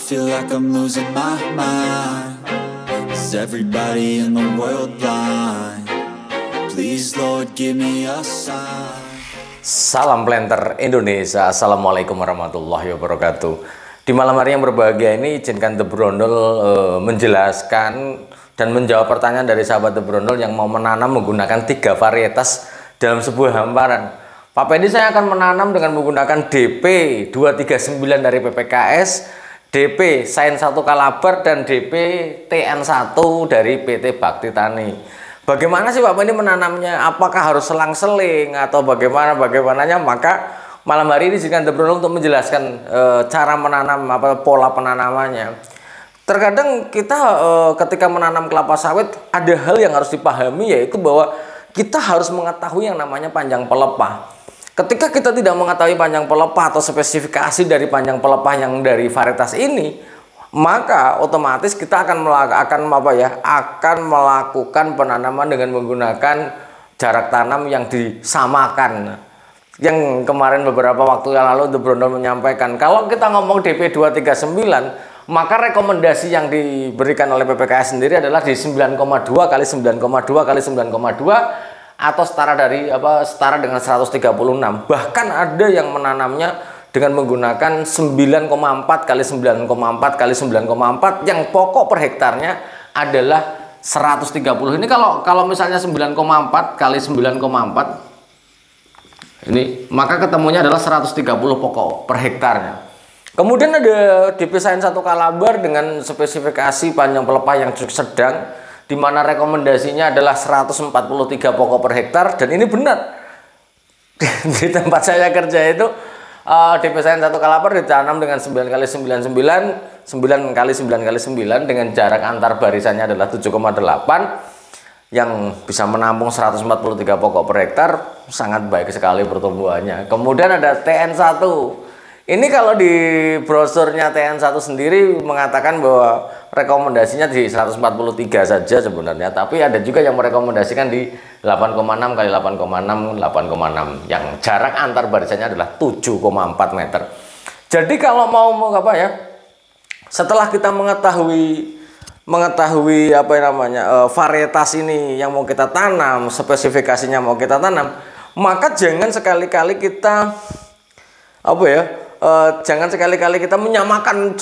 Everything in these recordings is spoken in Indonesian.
feel like I'm losing my mind. Is everybody in the world blind? Please Lord give me a sign. Salam Planter Indonesia. Assalamualaikum warahmatullahi wabarakatuh. Di malam hari yang berbahagia ini izinkan The Brondol menjelaskan dan menjawab pertanyaan dari sahabat The Brondol yang mau menanam menggunakan 3 varietas dalam sebuah hamparan. Pak Pendi, saya akan menanam dengan menggunakan DP 239 dari PPKS, DP Sains 1 Kalabar, dan DP TN1 dari PT Bakti Tani. Bagaimana sih Pak Pendi menanamnya? Apakah harus selang-seling atau bagaimananya? Maka malam hari ini izinkan The Brondol untuk menjelaskan cara menanam, pola penanamannya. Terkadang kita ketika menanam kelapa sawit ada hal yang harus dipahami, yaitu bahwa kita harus mengetahui yang namanya panjang pelepah. Ketika kita tidak mengetahui panjang pelepah atau spesifikasi dari panjang pelepah yang dari varietas ini, maka otomatis kita akan melakukan penanaman dengan menggunakan jarak tanam yang disamakan. Yang kemarin beberapa waktu yang lalu The Brondol menyampaikan, kalau kita ngomong DP 239, maka rekomendasi yang diberikan oleh PPKS sendiri adalah di 9,2 kali 9,2 kali 9,2 atau setara dengan 136. Bahkan ada yang menanamnya dengan menggunakan 9,4 kali 9,4 kali 9,4 yang pokok per hektarnya adalah 130. Ini kalau misalnya 9,4 kali 9,4 ini, maka ketemunya adalah 130 pokok per hektarnya. Kemudian ada DP Sains 1 Kalabar dengan spesifikasi panjang pelepah yang cukup sedang, di mana rekomendasinya adalah 143 pokok per hektar. Dan ini benar. Di tempat saya kerja itu DP Sains 1 Kalabar ditanam dengan 9 kali 99, 9 kali 9 kali 9 dengan jarak antar barisannya adalah 7,8 yang bisa menampung 143 pokok per hektar. Sangat baik sekali pertumbuhannya. Kemudian ada TN1. Ini kalau di brosurnya TN1 sendiri mengatakan bahwa rekomendasinya di 143 saja sebenarnya, tapi ada juga yang merekomendasikan di 8,6 kali 8,6 8,6 yang jarak antar barisannya adalah 7,4 meter. Jadi kalau mau setelah kita mengetahui varietas ini yang mau kita tanam, spesifikasinya mau kita tanam, maka jangan sekali-kali kita menyamakan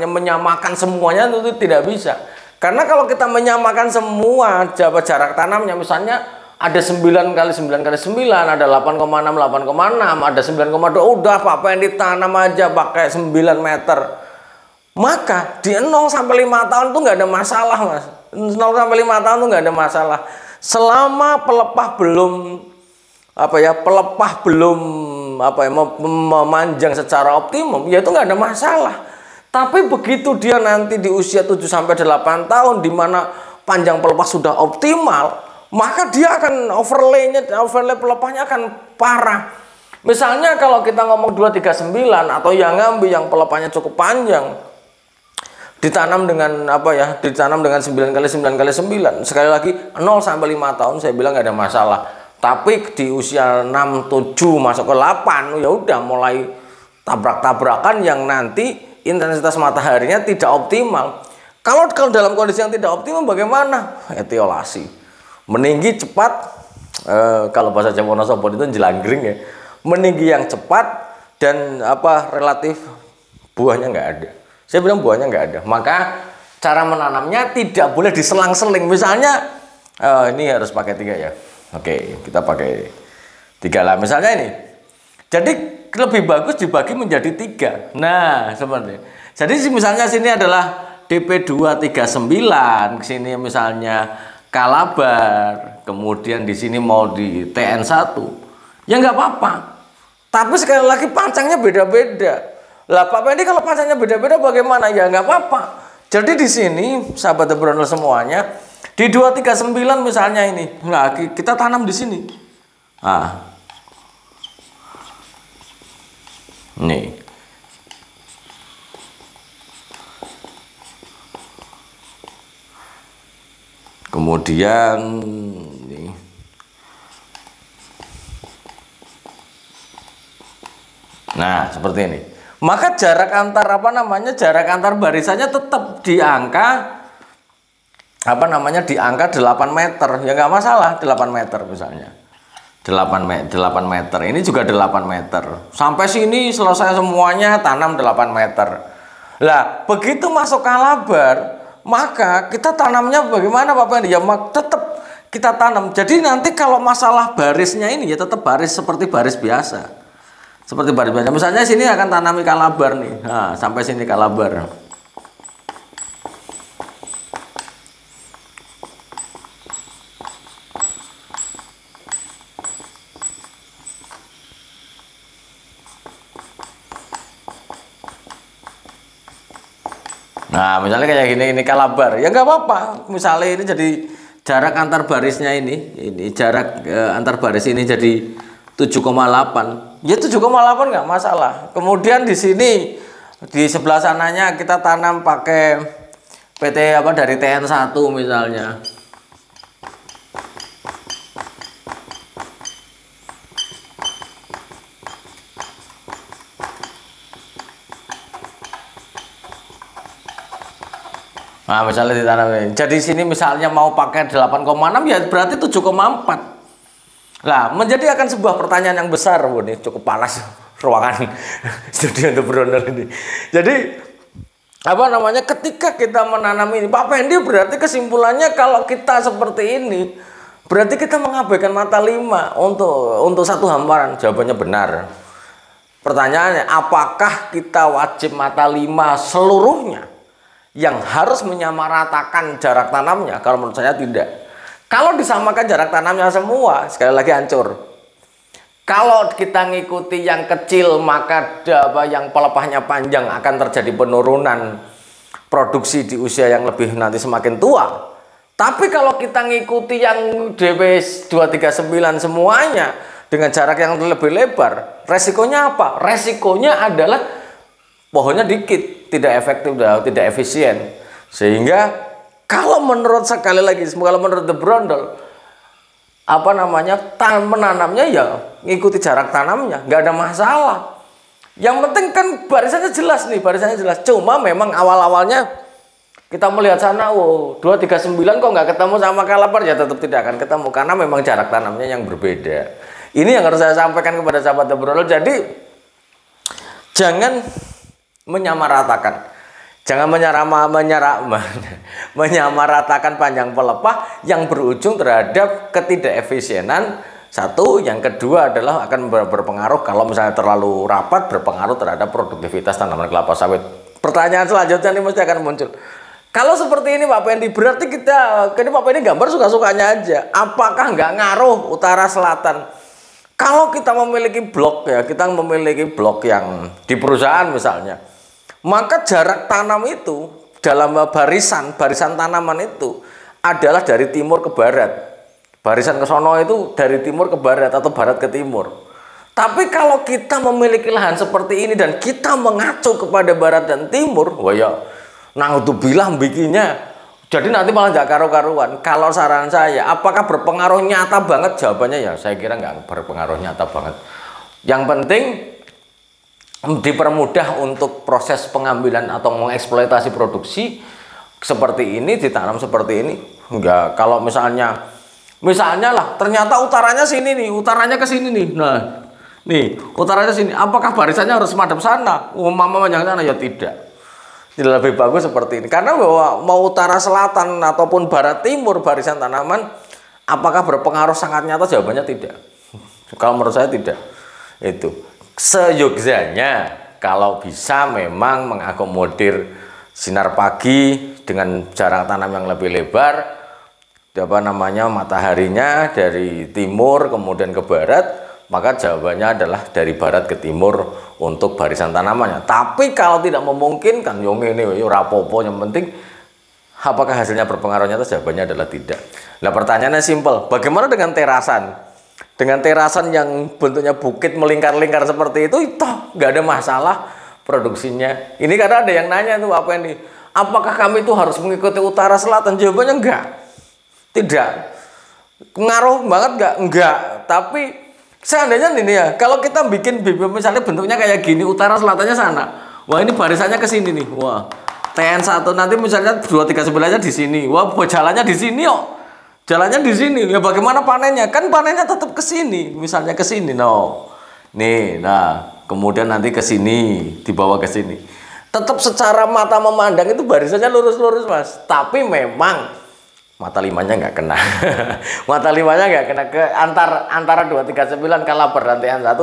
menyamakan semuanya, itu tidak bisa. Karena kalau kita menyamakan semua jarak tanamnya, misalnya ada 9 kali 9 kali 9, ada 8,6 8,6, ada 9,2, udah Pak Pendi tanam aja pakai 9 meter. Maka di 0 sampai 5 tahun tuh nggak ada masalah, Mas. 0 sampai 5 tahun tuh nggak ada masalah. Selama pelepah belum memanjang secara optimum, ya itu nggak ada masalah. Tapi begitu dia nanti di usia 7 sampai 8 tahun di mana panjang pelepah sudah optimal, maka dia akan overlay pelepahnya akan parah. Misalnya kalau kita ngomong 239 atau yang ngambil yang pelepahnya cukup panjang, ditanam dengan 9 kali 9 kali 9, sekali lagi 0 sampai 5 tahun saya bilang nggak ada masalah. Tapi di usia 6, 7 masuk ke 8, ya udah mulai tabrak-tabrakan yang nanti intensitas mataharinya tidak optimal. Kalau dalam kondisi yang tidak optimal bagaimana? Etiolasi. Meninggi cepat, kalau bahasa Jawa Wonosobo itu jelanggring ya. Meninggi yang cepat dan relatif buahnya nggak ada. Saya bilang buahnya nggak ada. Maka cara menanamnya tidak boleh diselang-seling. Misalnya ini harus pakai 3 ya. Oke, kita pakai 3 lah. Misalnya ini. Jadi lebih bagus dibagi menjadi 3. Nah, seperti. Jadi misalnya sini adalah DP 239, sini misalnya Kalabar, kemudian di sini mau di TN1. Ya nggak apa-apa. Tapi sekali lagi pancangnya beda-beda. Lah Pak Pendi, kalau pancangnya beda-beda bagaimana? Ya nggak apa-apa. Jadi di sini sahabat The Brondol semuanya, di 239 misalnya ini, nah kita tanam di sini. Nah, nih. Kemudian ini. Nah, seperti ini. maka jarak antar jarak antar barisannya tetap di angka di angka 8 meter. Ya nggak masalah 8 meter misalnya. 8 meter. Ini juga 8 meter. Sampai sini selesai semuanya tanam 8 meter. Lah, begitu masuk kalabar, maka kita tanamnya bagaimana Pak Pendi? Ya tetap kita tanam. Jadi nanti kalau masalah barisnya ini ya tetap baris seperti baris biasa. Seperti baris biasa. Misalnya sini akan tanami kalabar nih. Nah, sampai sini kalabar. Nah, misalnya kayak gini, ini kalabar, ya nggak apa-apa. Misalnya ini jadi jarak antar barisnya ini jarak antar baris ini jadi 7,8. Ya 7,8 nggak masalah. Kemudian di sini di sebelah sananya kita tanam pakai PT dari TN1 misalnya. Nah, misalnya ditanam. Jadi sini misalnya mau pakai 8,6 ya berarti 7,4. Lah, menjadi akan sebuah pertanyaan yang besar. Ini cukup panas ruangan studio untuk Browner ini. Jadi ketika kita menanam ini, Pak Pendi, berarti kesimpulannya kalau kita seperti ini, berarti kita mengabaikan mata 5 untuk satu hamparan. Jawabannya benar. Pertanyaannya, apakah kita wajib mata 5 seluruhnya yang harus menyamaratakan jarak tanamnya? Kalau menurut saya tidak. Kalau disamakan jarak tanamnya semua, sekali lagi hancur. Kalau kita ngikuti yang kecil, maka yang pelepahnya panjang akan terjadi penurunan produksi di usia yang lebih nanti semakin tua. Tapi kalau kita ngikuti yang DW 239 semuanya dengan jarak yang lebih lebar, resikonya apa? Resikonya adalah pohonnya dikit, tidak efektif, tidak efisien. Sehingga kalau menurut sekali lagi, kalau menurut The Brondel, menanamnya ya ngikuti jarak tanamnya, nggak ada masalah. Yang penting kan barisannya jelas nih, barisannya jelas. Cuma memang awal-awalnya kita melihat sana, 239 kok nggak ketemu sama kalabar, ya tetap tidak akan ketemu karena memang jarak tanamnya yang berbeda. Ini yang harus saya sampaikan kepada sahabat The Brondel. Jadi jangan menyamaratakan. Jangan menyamaratakan panjang pelepah yang berujung terhadap ketidakefisienan. Satu, yang kedua adalah akan berpengaruh kalau misalnya terlalu rapat, berpengaruh terhadap produktivitas tanaman kelapa sawit. Pertanyaan selanjutnya ini mesti akan muncul. Kalau seperti ini Pak Pendi, berarti Pak Pendi gambar suka-sukanya aja. Apakah nggak ngaruh utara selatan? Kalau kita memiliki blok yang di perusahaan misalnya, maka jarak tanam itu dalam barisan tanaman itu adalah dari timur ke barat. Barisan ke sono itu dari timur ke barat atau barat ke timur. Tapi kalau kita memiliki lahan seperti ini dan kita mengacu kepada barat dan timur, naudzubillah bikinnya. Jadi nanti malah nggak karu-karuan. Kalau saran saya, apakah berpengaruh nyata banget? Jawabannya ya saya kira nggak berpengaruh nyata banget. Yang penting dipermudah untuk proses pengambilan atau mengeksploitasi produksi seperti ini, ditanam seperti ini. Enggak, kalau misalnya lah ternyata utaranya sini nih, utaranya ke sini nih. Nah, nih, utaranya sini. Apakah barisannya harus madep sana? Mama jangan sana, ya tidak. Tidak, lebih bagus seperti ini. Karena bahwa mau utara selatan ataupun barat timur barisan tanaman, apakah berpengaruh sangat nyata? Jawabannya tidak. Kalau menurut saya tidak. Itu seyogyanya kalau bisa memang mengakomodir sinar pagi dengan jarak tanam yang lebih lebar, mataharinya dari timur kemudian ke barat, maka jawabannya adalah dari barat ke timur untuk barisan tanamannya. Tapi kalau tidak memungkinkan, rapopo, yang penting apakah hasilnya berpengaruh nyata? Jawabannya adalah tidak. Nah, pertanyaannya simpel, bagaimana dengan terasan? Dengan terasan yang bentuknya bukit melingkar-lingkar seperti itu nggak ada masalah produksinya. Ini karena ada yang nanya tuh apa ini? Apakah kami itu harus mengikuti utara selatan? Jawabannya enggak. Tidak. Ngaruh banget enggak? Enggak. Tapi Seandainya ini ya, kalau kita bikin bibit misalnya bentuknya kayak gini, utara selatannya sana. Wah, ini barisannya ke sini nih. Wah, TN1 nanti misalnya 239-nya di sini. Wah, jalannya di sini kok. Jalannya di sini. Ya bagaimana panennya? Kan panennya tetap ke sini. Misalnya ke sini. No. Nih, nah, kemudian nanti ke sini, dibawa ke sini. Tetap secara mata memandang itu barisannya lurus-lurus, Mas. Tapi memang mata limanya nggak kena. Mata limanya nggak kena ke antara 239 kalaber dan TN1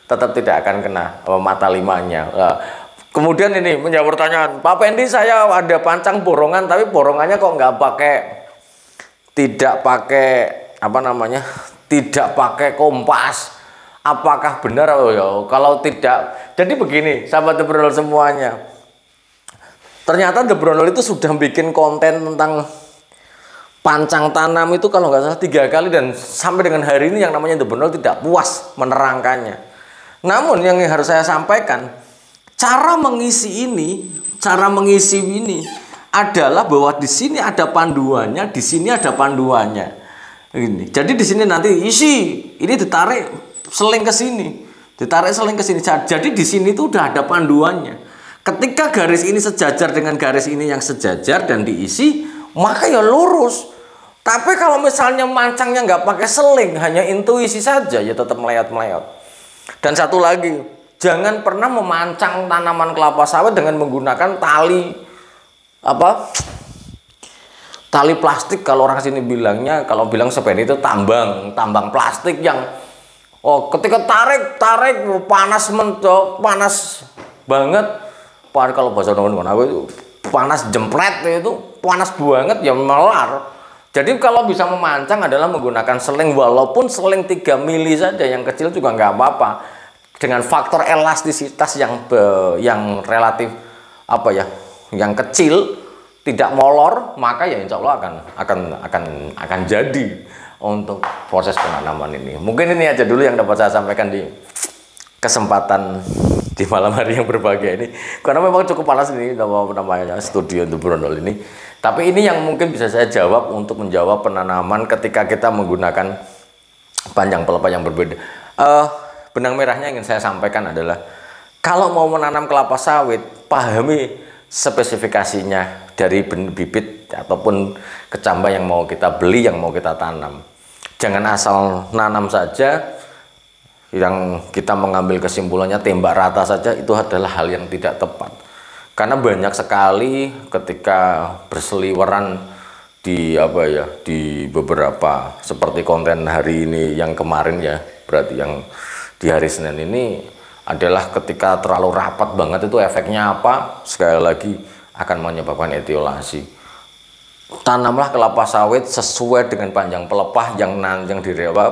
tetap tidak akan kena mata limanya. Kemudian ini menjawab pertanyaan, Pak Pendi, saya ada pancang borongan tapi borongannya kok nggak pakai, tidak pakai apa namanya, tidak pakai kompas. Apakah benar? Oh ya, kalau tidak, jadi begini, sahabat The Brondol semuanya. Ternyata The Brondol itu sudah bikin konten tentang pancang tanam itu kalau nggak salah 3 kali, dan sampai dengan hari ini yang namanya The Brondol tidak puas menerangkannya. Namun yang harus saya sampaikan, cara mengisi ini adalah bahwa di sini ada panduannya, di sini ada panduannya. Ini. Jadi di sini nanti isi, ini ditarik seling ke sini, ditarik seling ke sini. Jadi di sini itu udah ada panduannya. Ketika garis ini sejajar dengan garis ini yang sejajar dan diisi, maka ya lurus. Tapi kalau misalnya mancangnya nggak pakai seling, hanya intuisi saja, ya tetap meleot-meleot. Dan satu lagi, jangan pernah memancang tanaman kelapa sawit dengan menggunakan tali tali plastik. Kalau orang sini bilangnya, kalau bilang sepeda itu tambang plastik yang ketika tarik panas banget. Kalau bahasa teman-teman aku itu panas jempret, itu panas banget ya, melar. Jadi kalau bisa memancang adalah menggunakan seling, walaupun seling 3 mili saja yang kecil juga nggak apa-apa. Dengan faktor elastisitas yang relatif yang kecil, tidak molor, maka ya insya Allah akan jadi untuk proses penanaman ini. Mungkin ini aja dulu yang dapat saya sampaikan di kesempatan di malam hari yang berbahagia ini, karena memang cukup panas ini namanya studio The Brondol ini. Tapi ini yang mungkin bisa saya jawab untuk menjawab penanaman ketika kita menggunakan panjang pelepah yang berbeda. Benang merahnya yang ingin saya sampaikan adalah, kalau mau menanam kelapa sawit, pahami spesifikasinya dari bibit ataupun kecambah yang mau kita beli, yang mau kita tanam. Jangan asal nanam saja, yang kita mengambil kesimpulannya tembak rata saja, itu adalah hal yang tidak tepat. Karena banyak sekali ketika berseliweran di beberapa, seperti konten hari ini yang kemarin ya, berarti yang di hari Senin ini adalah ketika terlalu rapat banget, itu efeknya apa? Sekali lagi akan menyebabkan etiolasi. Tanamlah kelapa sawit sesuai dengan panjang pelepah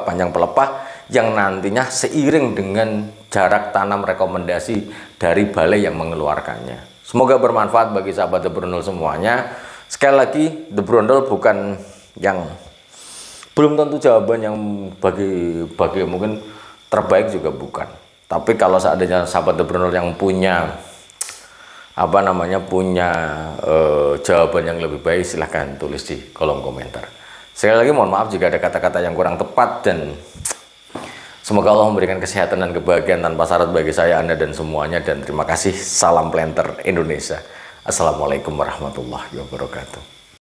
panjang pelepah yang nantinya seiring dengan jarak tanam rekomendasi dari balai yang mengeluarkannya. Semoga bermanfaat bagi sahabat The Brondol semuanya. Sekali lagi, The Brondol bukan yang, belum tentu jawaban yang bagi mungkin terbaik juga bukan. Tapi kalau seandainya sahabat The Brondol yang punya jawaban yang lebih baik, silahkan tulis di kolom komentar. Sekali lagi mohon maaf jika ada kata-kata yang kurang tepat, dan semoga Allah memberikan kesehatan dan kebahagiaan tanpa syarat bagi saya, Anda, dan semuanya. Dan terima kasih. Salam Planter Indonesia. Assalamualaikum warahmatullahi wabarakatuh.